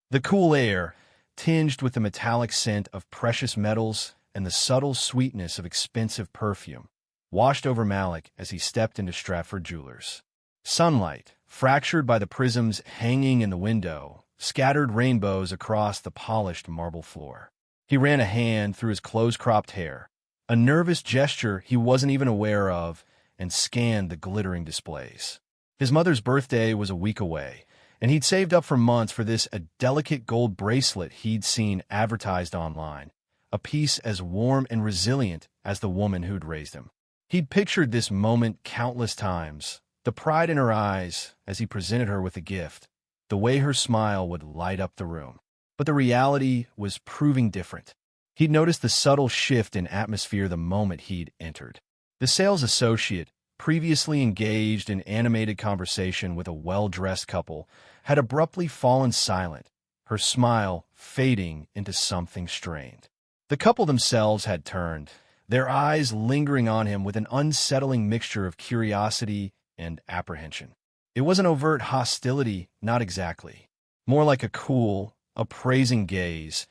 The cool air, tinged with the metallic scent of precious metals and the subtle sweetness of expensive perfume, washed over Malik as he stepped into Stratford Jewelers. Sunlight, fractured by the prisms hanging in the window, scattered rainbows across the polished marble floor. He ran a hand through his close-cropped hair, a nervous gesture he wasn't even aware of, and scanned the glittering displays. His mother's birthday was a week away, and he'd saved up for months for this, a delicate gold bracelet he'd seen advertised online, a piece as warm and resilient as the woman who'd raised him. He'd pictured this moment countless times, the pride in her eyes as he presented her with the gift, the way her smile would light up the room. But the reality was proving different. He'd noticed the subtle shift in atmosphere the moment he'd entered. The sales associate, previously engaged in animated conversation with a well-dressed couple, had abruptly fallen silent, her smile fading into something strained. The couple themselves had turned, their eyes lingering on him with an unsettling mixture of curiosity and apprehension. It wasn't overt hostility, not exactly. More like a cool, appraising gaze,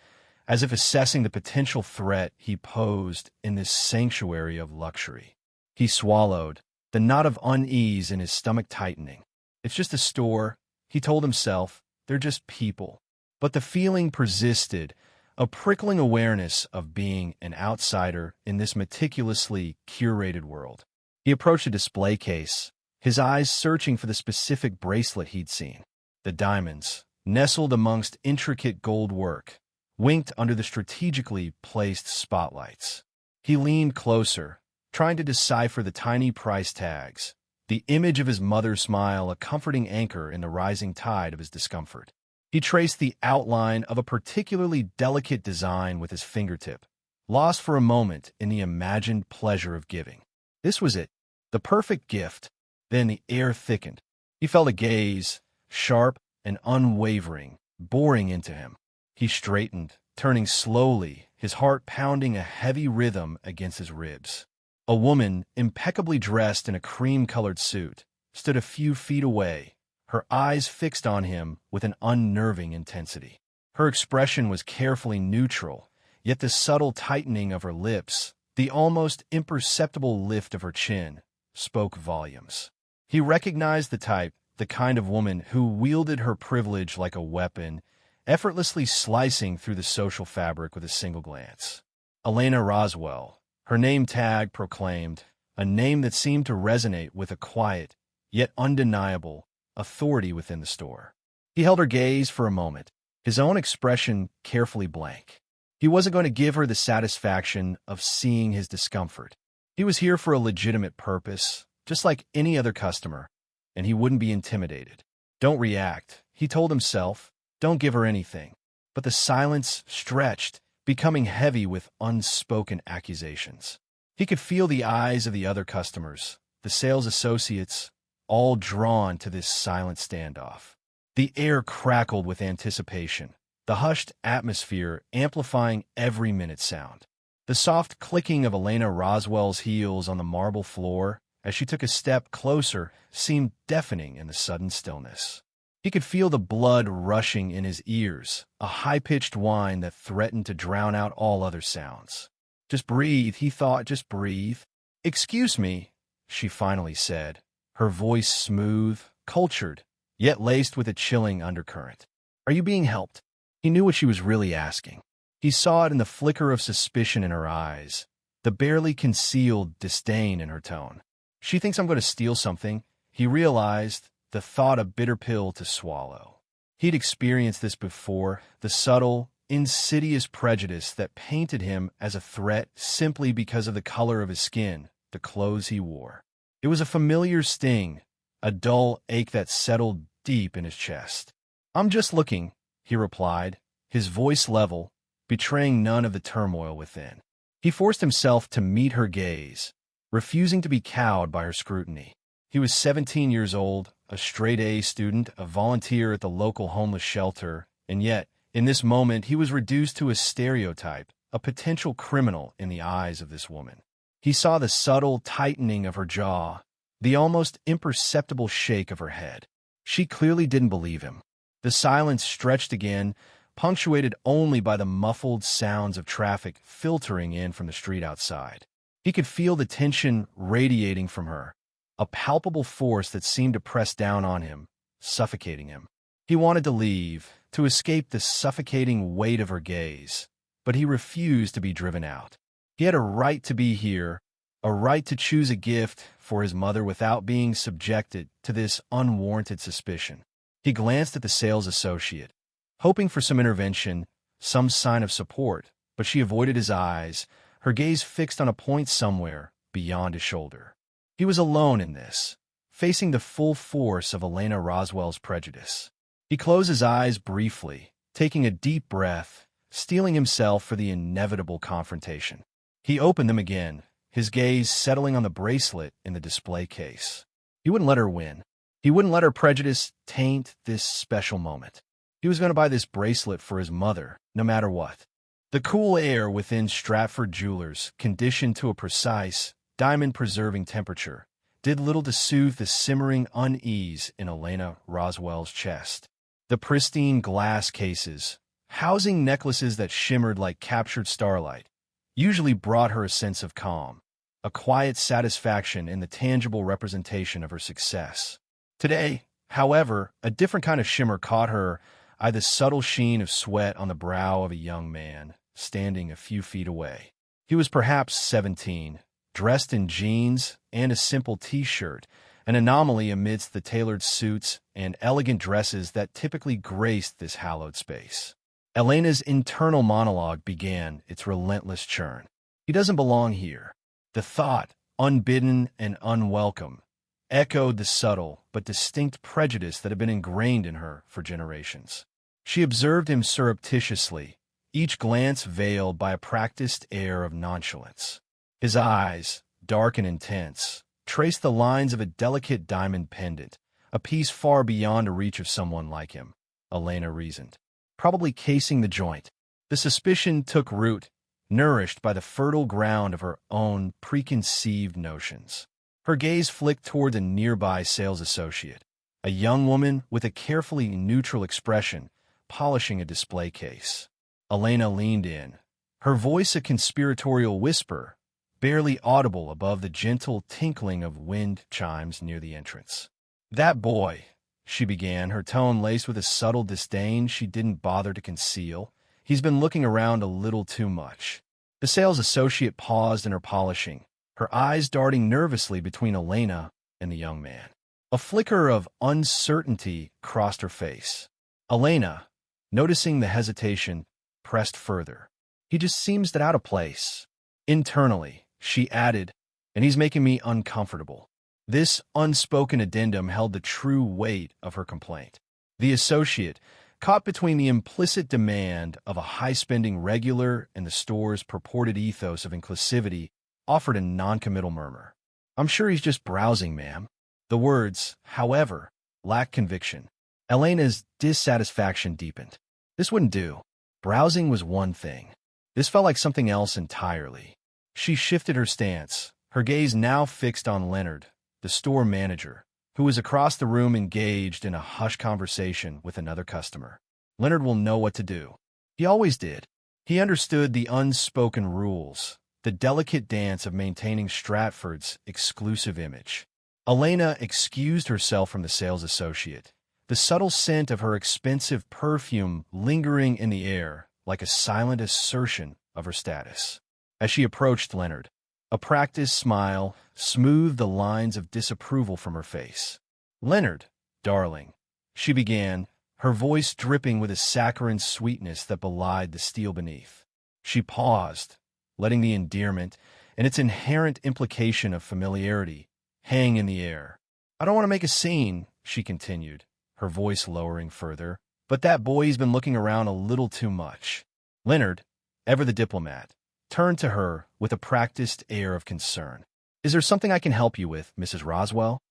as if assessing the potential threat he posed in this sanctuary of luxury. He swallowed, the knot of unease in his stomach tightening. It's just a store, he told himself. They're just people. But the feeling persisted, a prickling awareness of being an outsider in this meticulously curated world. He approached a display case, his eyes searching for the specific bracelet he'd seen. The diamonds, nestled amongst intricate gold work, winked under the strategically placed spotlights. He leaned closer, trying to decipher the tiny price tags, the image of his mother's smile a comforting anchor in the rising tide of his discomfort. He traced the outline of a particularly delicate design with his fingertip, lost for a moment in the imagined pleasure of giving. This was it, the perfect gift. Then the air thickened. He felt a gaze, sharp and unwavering, boring into him. He straightened, turning slowly, his heart pounding a heavy rhythm against his ribs. A woman, impeccably dressed in a cream-colored suit, stood a few feet away, her eyes fixed on him with an unnerving intensity. Her expression was carefully neutral, yet the subtle tightening of her lips, the almost imperceptible lift of her chin, spoke volumes. He recognized the type, the kind of woman who wielded her privilege like a weapon, effortlessly slicing through the social fabric with a single glance. Elena Roswell, her name tag proclaimed, a name that seemed to resonate with a quiet, yet undeniable, authority within the store. He held her gaze for a moment, his own expression carefully blank. He wasn't going to give her the satisfaction of seeing his discomfort. He was here for a legitimate purpose, just like any other customer, and he wouldn't be intimidated. Don't react, he told himself. Don't give her anything. But the silence stretched, becoming heavy with unspoken accusations. He could feel the eyes of the other customers, the sales associates, all drawn to this silent standoff. The air crackled with anticipation, the hushed atmosphere amplifying every minute's sound. The soft clicking of Elena Roswell's heels on the marble floor as she took a step closer seemed deafening in the sudden stillness. He could feel the blood rushing in his ears, a high-pitched whine that threatened to drown out all other sounds. Just breathe, he thought, just breathe. Excuse me, she finally said, her voice smooth, cultured, yet laced with a chilling undercurrent. Are you being helped? He knew what she was really asking. He saw it in the flicker of suspicion in her eyes, the barely concealed disdain in her tone. She thinks I'm going to steal something, he realized, the thought a bitter pill to swallow. He'd experienced this before, the subtle, insidious prejudice that painted him as a threat simply because of the color of his skin, the clothes he wore. It was a familiar sting, a dull ache that settled deep in his chest. I'm just looking, he replied, his voice level, betraying none of the turmoil within. He forced himself to meet her gaze, refusing to be cowed by her scrutiny. He was 17 years old, a straight-A student, a volunteer at the local homeless shelter, and yet, in this moment, he was reduced to a stereotype, a potential criminal in the eyes of this woman. He saw the subtle tightening of her jaw, the almost imperceptible shake of her head. She clearly didn't believe him. The silence stretched again, punctuated only by the muffled sounds of traffic filtering in from the street outside. He could feel the tension radiating from her, a palpable force that seemed to press down on him, suffocating him. He wanted to leave, to escape the suffocating weight of her gaze, but he refused to be driven out. He had a right to be here, a right to choose a gift for his mother without being subjected to this unwarranted suspicion. He glanced at the sales associate, hoping for some intervention, some sign of support, but she avoided his eyes, her gaze fixed on a point somewhere beyond his shoulder. He was alone in this, facing the full force of Elena Roswell's prejudice. He closed his eyes briefly, taking a deep breath, steeling himself for the inevitable confrontation. He opened them again, his gaze settling on the bracelet in the display case. He wouldn't let her win. He wouldn't let her prejudice taint this special moment. He was going to buy this bracelet for his mother, no matter what. The cool air within Stratford Jewelers, conditioned to a precise, diamond-preserving temperature, did little to soothe the simmering unease in Elena Roswell's chest. The pristine glass cases, housing necklaces that shimmered like captured starlight, usually brought her a sense of calm, a quiet satisfaction in the tangible representation of her success. Today, however, a different kind of shimmer caught her eye, the subtle sheen of sweat on the brow of a young man standing a few feet away. He was perhaps 17, dressed in jeans and a simple t-shirt, an anomaly amidst the tailored suits and elegant dresses that typically graced this hallowed space. Elena's internal monologue began its relentless churn. He doesn't belong here. The thought, unbidden and unwelcome, echoed the subtle but distinct prejudice that had been ingrained in her for generations. She observed him surreptitiously, each glance veiled by a practiced air of nonchalance. His eyes, dark and intense, traced the lines of a delicate diamond pendant, a piece far beyond the reach of someone like him, Elena reasoned. Probably casing the joint. The suspicion took root, nourished by the fertile ground of her own preconceived notions. Her gaze flicked toward the nearby sales associate, a young woman with a carefully neutral expression, polishing a display case. Elena leaned in, her voice a conspiratorial whisper, barely audible above the gentle tinkling of wind chimes near the entrance. "That boy," she began, her tone laced with a subtle disdain she didn't bother to conceal. "He's been looking around a little too much." The sales associate paused in her polishing, her eyes darting nervously between Elena and the young man. A flicker of uncertainty crossed her face. Elena, noticing the hesitation, pressed further. "He just seems that out of place." Internally, she added, "and he's making me uncomfortable." This unspoken addendum held the true weight of her complaint. The associate, caught between the implicit demand of a high-spending regular and the store's purported ethos of inclusivity, offered a noncommittal murmur. "I'm sure he's just browsing, ma'am." The words, however, lacked conviction. Elena's dissatisfaction deepened. This wouldn't do. Browsing was one thing. This felt like something else entirely. She shifted her stance, her gaze now fixed on Leonard, the store manager, who was across the room engaged in a hushed conversation with another customer. Leonard will know what to do. He always did. He understood the unspoken rules, the delicate dance of maintaining Stratford's exclusive image. Elena excused herself from the sales associate, the subtle scent of her expensive perfume lingering in the air like a silent assertion of her status. As she approached Leonard, a practiced smile smoothed the lines of disapproval from her face. "Leonard, darling," she began, her voice dripping with a saccharine sweetness that belied the steel beneath. She paused, letting the endearment and its inherent implication of familiarity hang in the air. "I don't want to make a scene," she continued, her voice lowering further, "but that boy's been looking around a little too much." Leonard, ever the diplomat, turned to her with a practiced air of concern. "Is there something I can help you with, Mrs. Roswell?"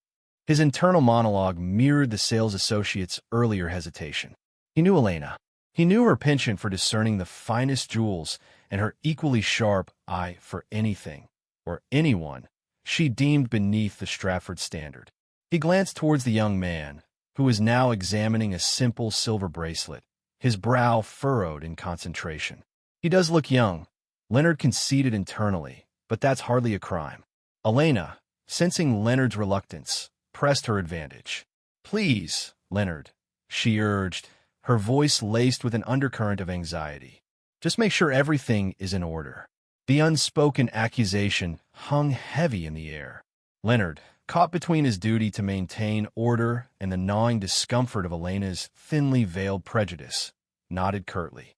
His internal monologue mirrored the sales associate's earlier hesitation. He knew Elena. He knew her penchant for discerning the finest jewels and her equally sharp eye for anything, or anyone, she deemed beneath the Stratford standard. He glanced towards the young man, who was now examining a simple silver bracelet, his brow furrowed in concentration. "He does look young," Leonard conceded internally, "but that's hardly a crime." Elena, sensing Leonard's reluctance, pressed her advantage. "Please, Leonard," she urged, her voice laced with an undercurrent of anxiety. "Just make sure everything is in order." The unspoken accusation hung heavy in the air. Leonard, caught between his duty to maintain order and the gnawing discomfort of Elena's thinly veiled prejudice, nodded curtly.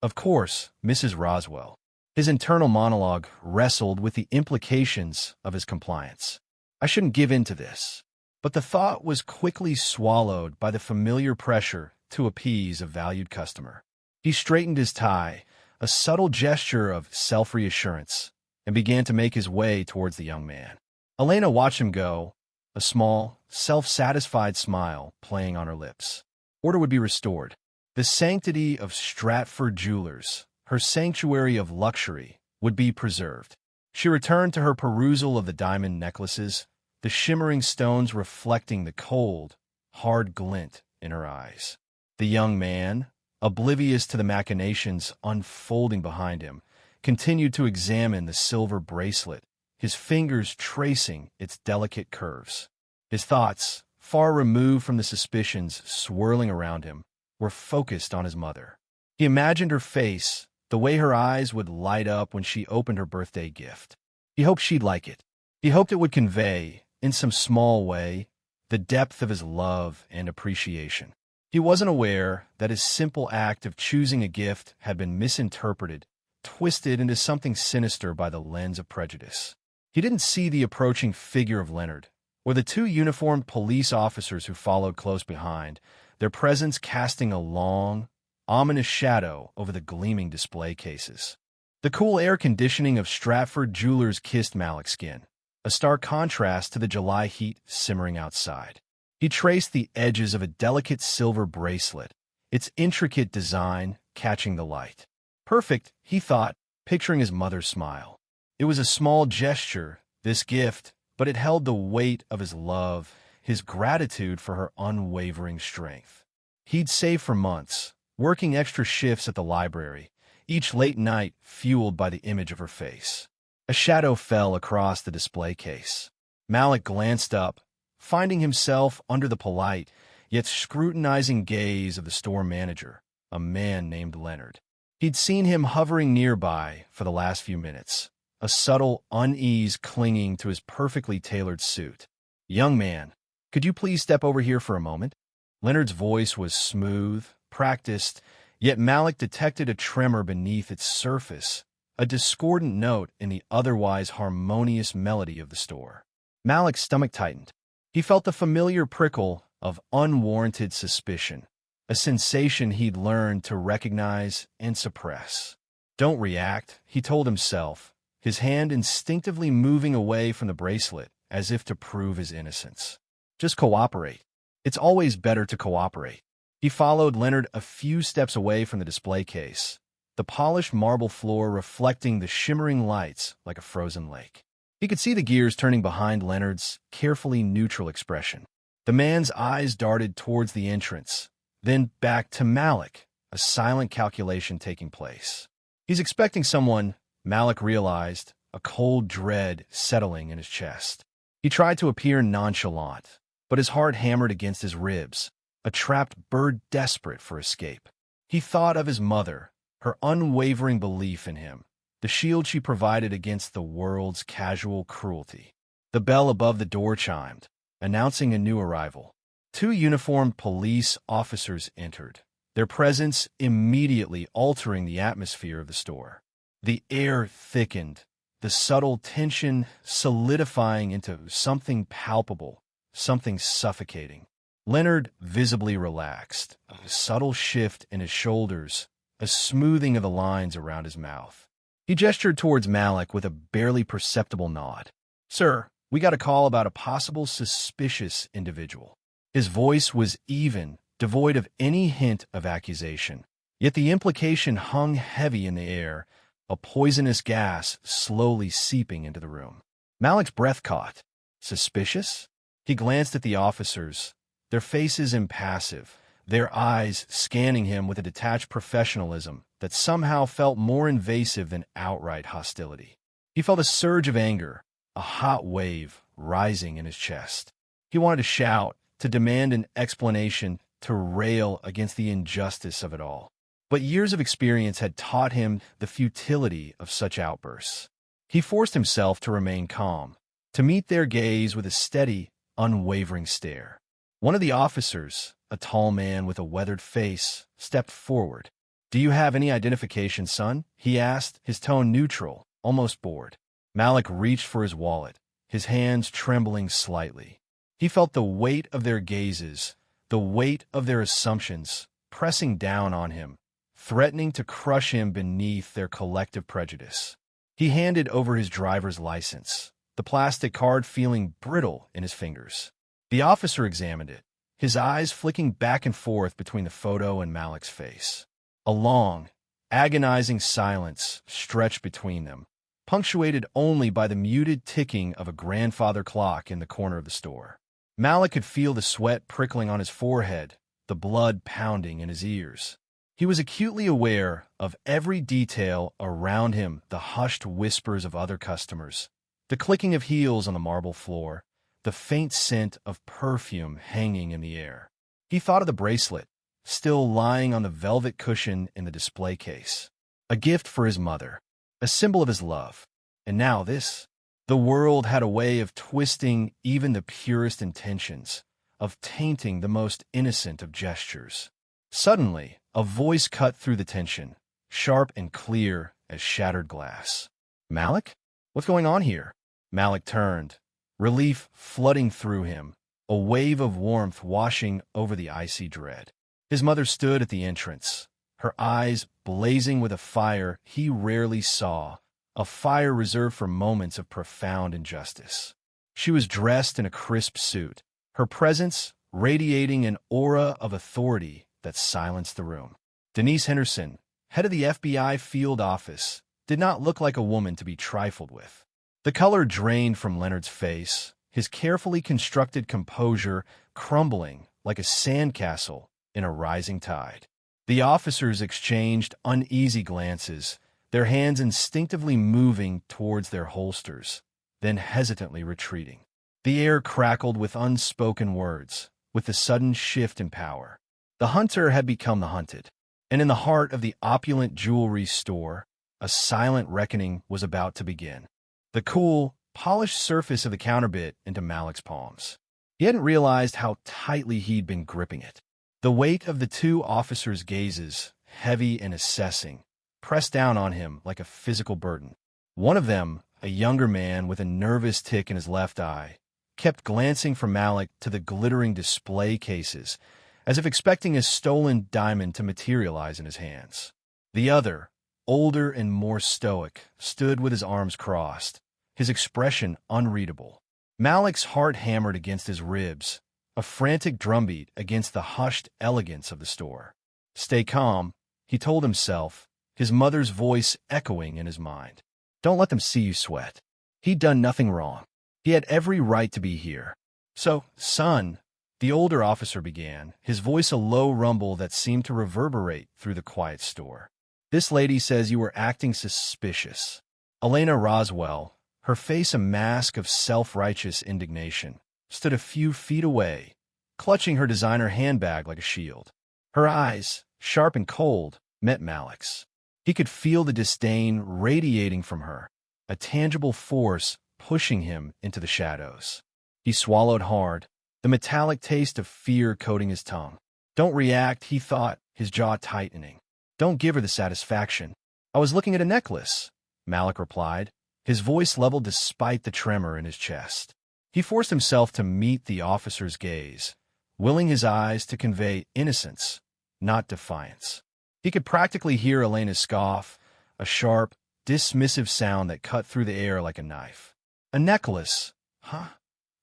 "Of course, Mrs. Roswell." His internal monologue wrestled with the implications of his compliance. "I shouldn't give in to this." But the thought was quickly swallowed by the familiar pressure to appease a valued customer. He straightened his tie, a subtle gesture of self-reassurance, and began to make his way towards the young man. Elena watched him go, a small, self-satisfied smile playing on her lips. Order would be restored. The sanctity of Stratford Jewelers, her sanctuary of luxury, would be preserved. She returned to her perusal of the diamond necklaces, the shimmering stones reflecting the cold, hard glint in her eyes. The young man, oblivious to the machinations unfolding behind him, continued to examine the silver bracelet, his fingers tracing its delicate curves. His thoughts, far removed from the suspicions swirling around him, were focused on his mother. He imagined her face, the way her eyes would light up when she opened her birthday gift. He hoped she'd like it. He hoped it would convey, in some small way, the depth of his love and appreciation. He wasn't aware that his simple act of choosing a gift had been misinterpreted, twisted into something sinister by the lens of prejudice. He didn't see the approaching figure of Leonard, or the two uniformed police officers who followed close behind, their presence casting a long, ominous shadow over the gleaming display cases. The cool air conditioning of Stratford Jewelers kissed Malik's skin, a stark contrast to the July heat simmering outside. He traced the edges of a delicate silver bracelet, its intricate design catching the light. Perfect, he thought, picturing his mother's smile. It was a small gesture, this gift, but it held the weight of his love, his gratitude for her unwavering strength. He'd saved for months, working extra shifts at the library, each late night fueled by the image of her face. A shadow fell across the display case. Malik glanced up, finding himself under the polite, yet scrutinizing gaze of the store manager, a man named Leonard. He'd seen him hovering nearby for the last few minutes, a subtle unease clinging to his perfectly tailored suit. "Young man, could you please step over here for a moment?" Leonard's voice was smooth, practiced, yet Malik detected a tremor beneath its surface, a discordant note in the otherwise harmonious melody of the store. Malik's stomach tightened. He felt the familiar prickle of unwarranted suspicion, a sensation he'd learned to recognize and suppress. "Don't react," he told himself, his hand instinctively moving away from the bracelet as if to prove his innocence. "Just cooperate. It's always better to cooperate." He followed Leonard a few steps away from the display case, the polished marble floor reflecting the shimmering lights like a frozen lake. He could see the gears turning behind Leonard's carefully neutral expression. The man's eyes darted towards the entrance, then back to Malik, a silent calculation taking place. He's expecting someone, Malik realized, a cold dread settling in his chest. He tried to appear nonchalant, but his heart hammered against his ribs, a trapped bird desperate for escape. He thought of his mother, her unwavering belief in him, the shield she provided against the world's casual cruelty. The bell above the door chimed, announcing a new arrival. Two uniformed police officers entered, their presence immediately altering the atmosphere of the store. The air thickened, the subtle tension solidifying into something palpable, something suffocating. Leonard visibly relaxed, a subtle shift in his shoulders, a smoothing of the lines around his mouth. He gestured towards Malik with a barely perceptible nod. "Sir, we got a call about a possible suspicious individual." His voice was even, devoid of any hint of accusation. Yet the implication hung heavy in the air, a poisonous gas slowly seeping into the room. Malik's breath caught. Suspicious? He glanced at the officers, their faces impassive, their eyes scanning him with a detached professionalism that somehow felt more invasive than outright hostility. He felt a surge of anger, a hot wave rising in his chest. He wanted to shout, to demand an explanation, to rail against the injustice of it all. But years of experience had taught him the futility of such outbursts. He forced himself to remain calm, to meet their gaze with a steady, unwavering stare. One of the officers, a tall man with a weathered face, stepped forward. "Do you have any identification, son?" he asked, his tone neutral, almost bored. Malik reached for his wallet, his hands trembling slightly. He felt the weight of their gazes, the weight of their assumptions, pressing down on him, threatening to crush him beneath their collective prejudice. He handed over his driver's license, the plastic card feeling brittle in his fingers. The officer examined it, his eyes flicking back and forth between the photo and Malik's face. A long, agonizing silence stretched between them, punctuated only by the muted ticking of a grandfather clock in the corner of the store. Malik could feel the sweat prickling on his forehead, the blood pounding in his ears. He was acutely aware of every detail around him, the hushed whispers of other customers, the clicking of heels on the marble floor, the faint scent of perfume hanging in the air. He thought of the bracelet, still lying on the velvet cushion in the display case. A gift for his mother, a symbol of his love. And now this. The world had a way of twisting even the purest intentions, of tainting the most innocent of gestures. Suddenly, a voice cut through the tension, sharp and clear as shattered glass. "Malik? What's going on here?" Malik turned, relief flooding through him, a wave of warmth washing over the icy dread. His mother stood at the entrance, her eyes blazing with a fire he rarely saw, a fire reserved for moments of profound injustice. She was dressed in a crisp suit, her presence radiating an aura of authority that silenced the room. Denise Henderson, head of the FBI field office, did not look like a woman to be trifled with. The color drained from Leonard's face, his carefully constructed composure crumbling like a sandcastle in a rising tide. The officers exchanged uneasy glances, their hands instinctively moving towards their holsters, then hesitantly retreating. The air crackled with unspoken words, with the sudden shift in power. The hunter had become the hunted, and in the heart of the opulent jewelry store, a silent reckoning was about to begin. The cool, polished surface of the counter bit into Malik's palms. He hadn't realized how tightly he'd been gripping it. The weight of the two officers' gazes, heavy and assessing, pressed down on him like a physical burden. One of them, a younger man with a nervous tick in his left eye, kept glancing from Malik to the glittering display cases, as if expecting a stolen diamond to materialize in his hands. The other, older and more stoic, stood with his arms crossed, his expression unreadable. Malik's heart hammered against his ribs, a frantic drumbeat against the hushed elegance of the store. "Stay calm," he told himself, his mother's voice echoing in his mind. "Don't let them see you sweat. He'd done nothing wrong. He had every right to be here." "So, son," the older officer began, his voice a low rumble that seemed to reverberate through the quiet store. "This lady says you were acting suspicious." Elena Roswell, her face a mask of self-righteous indignation, stood a few feet away, clutching her designer handbag like a shield. Her eyes, sharp and cold, met Malik's. He could feel the disdain radiating from her, a tangible force pushing him into the shadows. He swallowed hard, the metallic taste of fear coating his tongue. "Don't react," he thought, his jaw tightening. "Don't give her the satisfaction." "I was looking at a necklace," Malik replied, his voice leveled despite the tremor in his chest. He forced himself to meet the officer's gaze, willing his eyes to convey innocence, not defiance. He could practically hear Elena's scoff, a sharp, dismissive sound that cut through the air like a knife. "A necklace, huh?"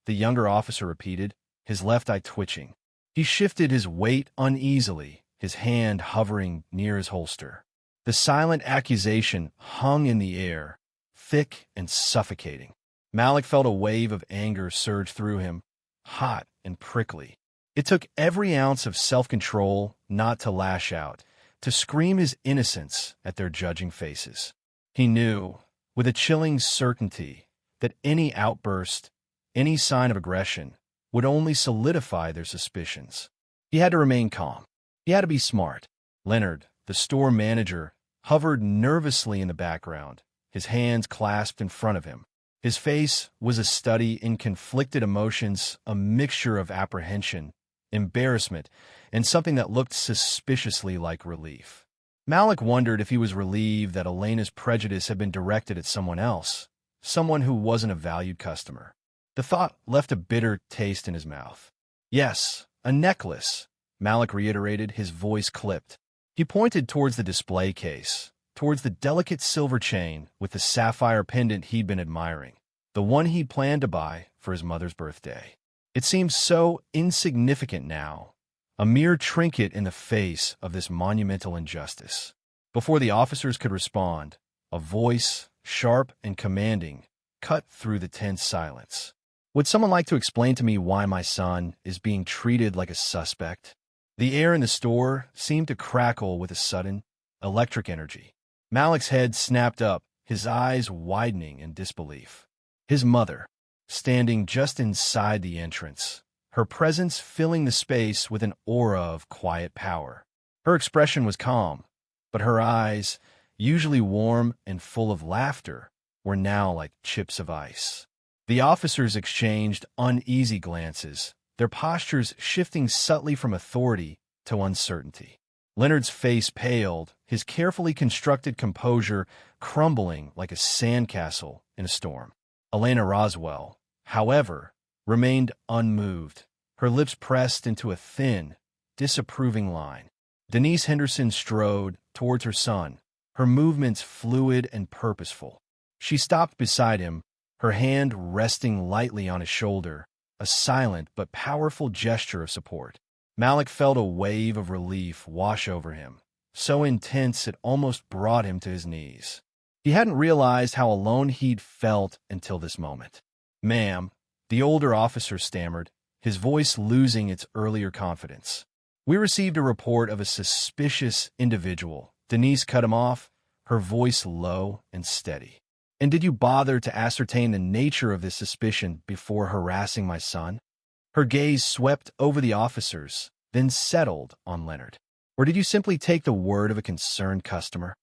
the younger officer repeated, his left eye twitching. He shifted his weight uneasily, his hand hovering near his holster. The silent accusation hung in the air, thick and suffocating. Malik felt a wave of anger surge through him, hot and prickly. It took every ounce of self-control not to lash out, to scream his innocence at their judging faces. He knew, with a chilling certainty, that any outburst, any sign of aggression, would only solidify their suspicions. He had to remain calm. He had to be smart. Leonard, the store manager, hovered nervously in the background, his hands clasped in front of him. His face was a study in conflicted emotions, a mixture of apprehension, embarrassment, and something that looked suspiciously like relief. Malik wondered if he was relieved that Elena's prejudice had been directed at someone else, someone who wasn't a valued customer. The thought left a bitter taste in his mouth. Yes, a necklace, Malik reiterated, his voice clipped. He pointed towards the display case, towards the delicate silver chain with the sapphire pendant he'd been admiring, the one he'd planned to buy for his mother's birthday. It seemed so insignificant now, a mere trinket in the face of this monumental injustice. Before the officers could respond, a voice, sharp and commanding, cut through the tense silence. Would someone like to explain to me why my son is being treated like a suspect? The air in the store seemed to crackle with a sudden, electric energy. Malik's head snapped up, his eyes widening in disbelief. His mother, standing just inside the entrance, her presence filling the space with an aura of quiet power. Her expression was calm, but her eyes, usually warm and full of laughter, were now like chips of ice. The officers exchanged uneasy glances, their postures shifting subtly from authority to uncertainty. Leonard's face paled, his carefully constructed composure crumbling like a sandcastle in a storm. Elena Roswell, however, remained unmoved, her lips pressed into a thin, disapproving line. Denise Henderson strode towards her son, her movements fluid and purposeful. She stopped beside him, her hand resting lightly on his shoulder, a silent but powerful gesture of support. Malik felt a wave of relief wash over him, so intense it almost brought him to his knees. He hadn't realized how alone he'd felt until this moment. "Ma'am," the older officer stammered, his voice losing its earlier confidence. "We received a report of a suspicious individual." Denise cut him off, her voice low and steady. "And did you bother to ascertain the nature of this suspicion before harassing my son?" Her gaze swept over the officers, then settled on Leonard. "Or did you simply take the word of a concerned customer?"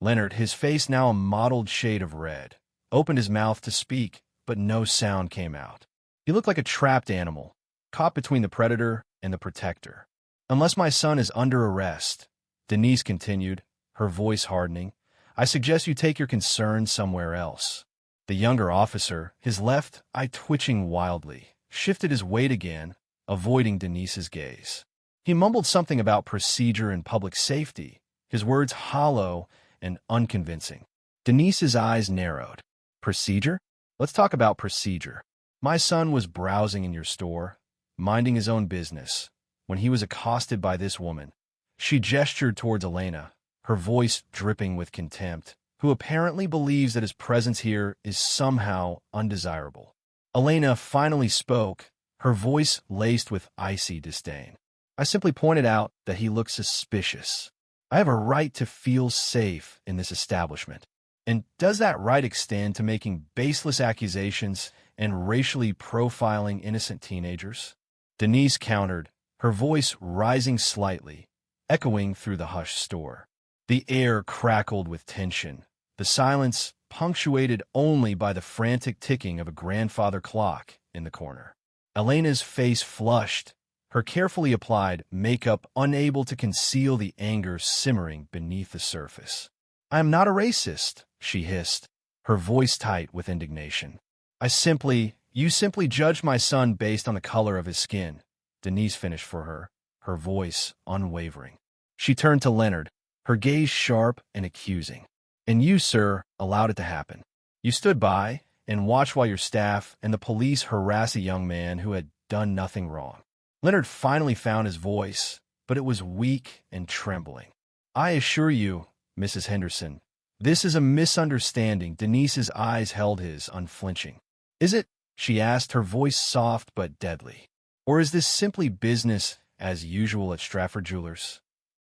Leonard, his face now a mottled shade of red, opened his mouth to speak, but no sound came out. He looked like a trapped animal, caught between the predator and the protector. "Unless my son is under arrest," Denise continued, her voice hardening, "I suggest you take your concern somewhere else." The younger officer, his left eye twitching wildly, shifted his weight again, avoiding Denise's gaze. He mumbled something about procedure and public safety, his words hollow and unconvincing. Denise's eyes narrowed. "Procedure? Let's talk about procedure. My son was browsing in your store, minding his own business, when he was accosted by this woman." She gestured towards Elena, her voice dripping with contempt, who apparently believes that his presence here is somehow undesirable. Elena finally spoke, her voice laced with icy disdain. "I simply pointed out that he looked suspicious. I have a right to feel safe in this establishment. And does that right extend to making baseless accusations and racially profiling innocent teenagers?" Denise countered, her voice rising slightly, echoing through the hushed store. The air crackled with tension, the silence punctuated only by the frantic ticking of a grandfather clock in the corner. Elena's face flushed, her carefully applied makeup unable to conceal the anger simmering beneath the surface. "I am not a racist," she hissed, her voice tight with indignation. You simply judged my son based on the color of his skin," Denise finished for her, her voice unwavering. She turned to Leonard, her gaze sharp and accusing. "And you, sir, allowed it to happen. You stood by and watched while your staff and the police harass a young man who had done nothing wrong." Leonard finally found his voice, but it was weak and trembling. "I assure you, Mrs. Henderson, this is a misunderstanding." Denise's eyes held his, unflinching. "Is it?" she asked, her voice soft but deadly. Or is this simply business as usual at Stratford Jewelers?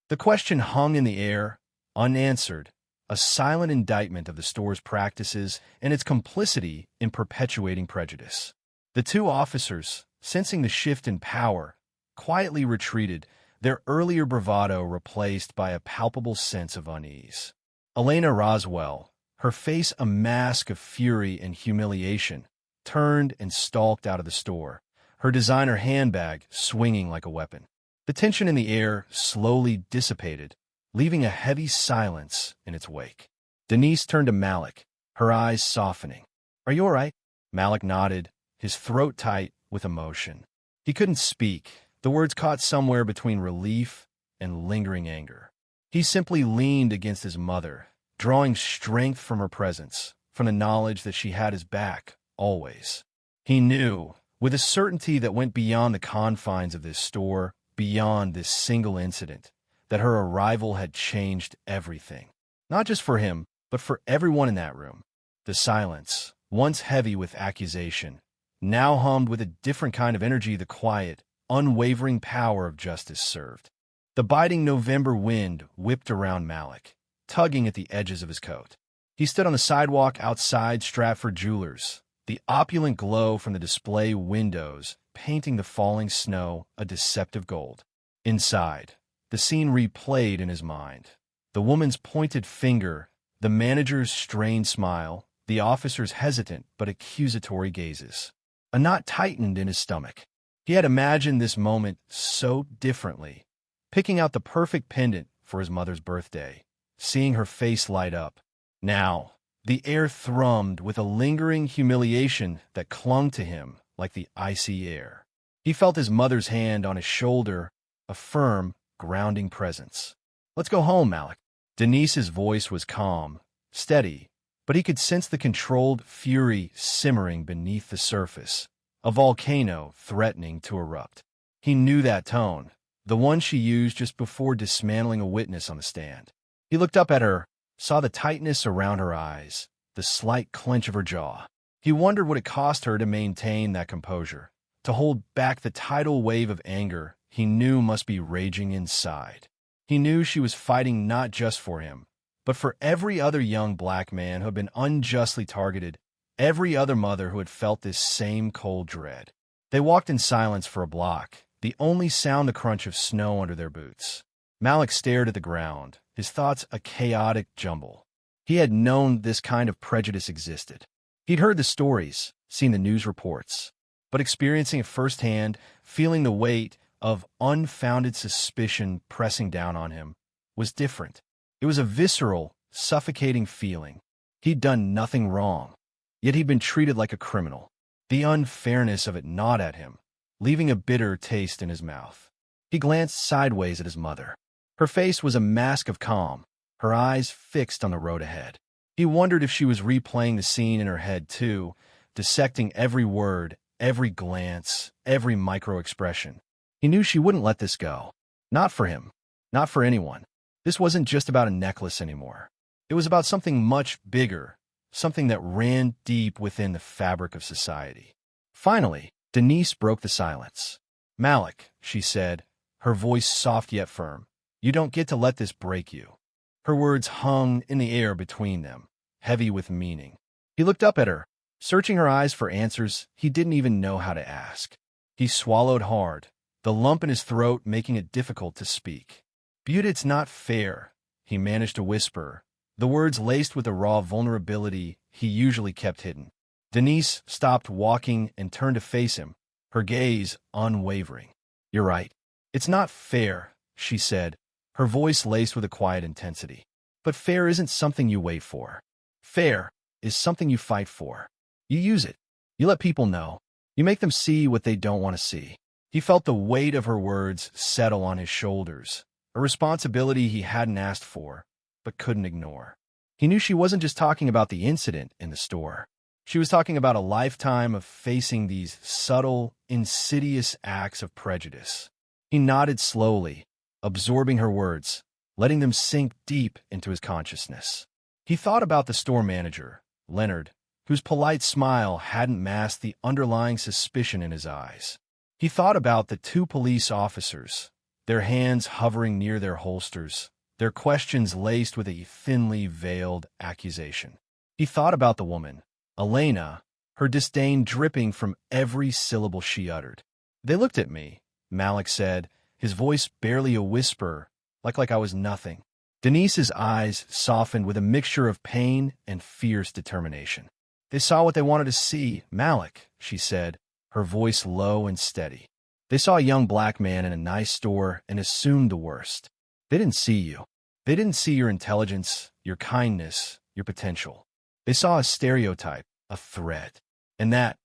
The question hung in the air, unanswered, a silent indictment of the store's practices and its complicity in perpetuating prejudice. The two officers, sensing the shift in power, quietly retreated, their earlier bravado replaced by a palpable sense of unease. Elena Roswell, her face a mask of fury and humiliation, turned and stalked out of the store, her designer handbag swinging like a weapon. The tension in the air slowly dissipated, leaving a heavy silence in its wake. Denise turned to Malik, her eyes softening. "Are you all right?" Malik nodded, his throat tight with emotion. He couldn't speak, the words caught somewhere between relief and lingering anger. He simply leaned against his mother, drawing strength from her presence, from the knowledge that she had his back, always. He knew, with a certainty that went beyond the confines of this store, beyond this single incident, that her arrival had changed everything. Not just for him, but for everyone in that room. The silence, once heavy with accusation, now hummed with a different kind of energy the quiet, unwavering power of justice served. The biting November wind whipped around Malik, tugging at the edges of his coat. He stood on the sidewalk outside Stratford Jewelers, the opulent glow from the display windows painting the falling snow a deceptive gold. Inside, the scene replayed in his mind. The woman's pointed finger, the manager's strained smile, the officer's hesitant but accusatory gazes. A knot tightened in his stomach. He had imagined this moment so differently, picking out the perfect pendant for his mother's birthday, seeing her face light up. Now, the air thrummed with a lingering humiliation that clung to him like the icy air. He felt his mother's hand on his shoulder, a firm, grounding presence. "Let's go home, Malik." Denise's voice was calm, steady, but he could sense the controlled fury simmering beneath the surface, a volcano threatening to erupt. He knew that tone, the one she used just before dismantling a witness on the stand. He looked up at her, saw the tightness around her eyes, the slight clench of her jaw. He wondered what it cost her to maintain that composure, to hold back the tidal wave of anger he knew must be raging inside. He knew she was fighting not just for him, but for every other young black man who had been unjustly targeted, every other mother who had felt this same cold dread. They walked in silence for a block, the only sound the crunch of snow under their boots. Malik stared at the ground, his thoughts a chaotic jumble. He had known this kind of prejudice existed. He'd heard the stories, seen the news reports, but experiencing it firsthand, feeling the weight of unfounded suspicion pressing down on him, was different. It was a visceral, suffocating feeling. He'd done nothing wrong, yet he'd been treated like a criminal. The unfairness of it gnawed at him, leaving a bitter taste in his mouth. He glanced sideways at his mother. Her face was a mask of calm, her eyes fixed on the road ahead. He wondered if she was replaying the scene in her head too, dissecting every word, every glance, every micro-expression. He knew she wouldn't let this go. Not for him. Not for anyone. This wasn't just about a necklace anymore. It was about something much bigger, something that ran deep within the fabric of society. Finally, Denise broke the silence. "Malik," she said, her voice soft yet firm, "you don't get to let this break you." Her words hung in the air between them, heavy with meaning. He looked up at her, searching her eyes for answers he didn't even know how to ask. He swallowed hard, the lump in his throat making it difficult to speak. "Beauty, it's not fair," he managed to whisper, the words laced with the raw vulnerability he usually kept hidden. Denise stopped walking and turned to face him, her gaze unwavering. "You're right. It's not fair," she said, her voice laced with a quiet intensity. "But fair isn't something you wait for. Fair is something you fight for. You use it. You let people know. You make them see what they don't want to see." He felt the weight of her words settle on his shoulders, a responsibility he hadn't asked for, but couldn't ignore. He knew she wasn't just talking about the incident in the store. She was talking about a lifetime of facing these subtle, insidious acts of prejudice. He nodded slowly, absorbing her words, letting them sink deep into his consciousness. He thought about the store manager, Leonard, whose polite smile hadn't masked the underlying suspicion in his eyes. He thought about the two police officers, their hands hovering near their holsters, their questions laced with a thinly veiled accusation. He thought about the woman, Elena, her disdain dripping from every syllable she uttered. "They looked at me," Malik said, his voice barely a whisper, like I was nothing. Denise's eyes softened with a mixture of pain and fierce determination. "They saw what they wanted to see, Malik," she said, her voice low and steady. "They saw a young black man in a nice store and assumed the worst. They didn't see you. They didn't see your intelligence, your kindness, your potential. They saw a stereotype, a threat. And that,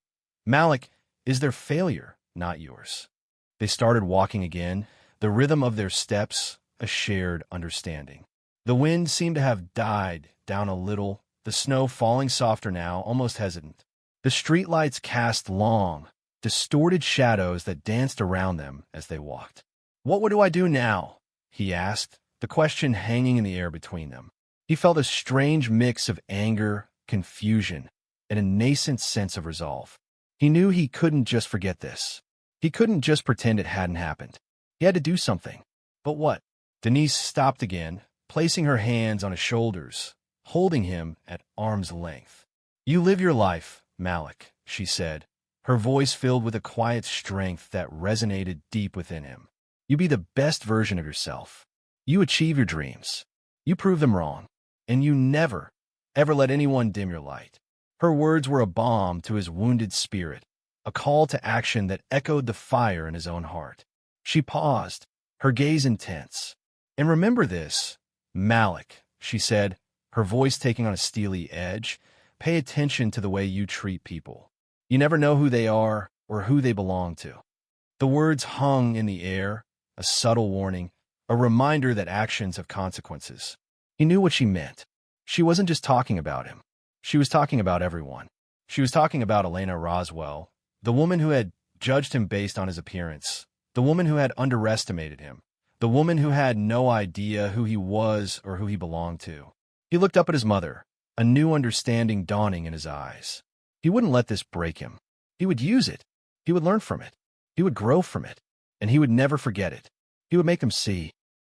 Malik, is their failure, not yours." They started walking again, the rhythm of their steps a shared understanding. The wind seemed to have died down a little, the snow falling softer now, almost hesitant. The streetlights cast long, distorted shadows that danced around them as they walked. "What do I do now?" he asked, the question hanging in the air between them. He felt a strange mix of anger, confusion, and a nascent sense of resolve. He knew he couldn't just forget this. He couldn't just pretend it hadn't happened. He had to do something. But what? Denise stopped again, placing her hands on his shoulders, holding him at arm's length. "You live your life, Malik," she said, her voice filled with a quiet strength that resonated deep within him. "You be the best version of yourself. You achieve your dreams. You prove them wrong. And you never, ever let anyone dim your light." Her words were a balm to his wounded spirit, a call to action that echoed the fire in his own heart. She paused, her gaze intense. "And remember this, Malik," she said, her voice taking on a steely edge. "Pay attention to the way you treat people. You never know who they are or who they belong to." The words hung in the air, a subtle warning, a reminder that actions have consequences. He knew what she meant. She wasn't just talking about him. She was talking about everyone. She was talking about Elena Roswell, the woman who had judged him based on his appearance, the woman who had underestimated him, the woman who had no idea who he was or who he belonged to. He looked up at his mother, a new understanding dawning in his eyes. He wouldn't let this break him. He would use it. He would learn from it. He would grow from it. And he would never forget it. He would make them see.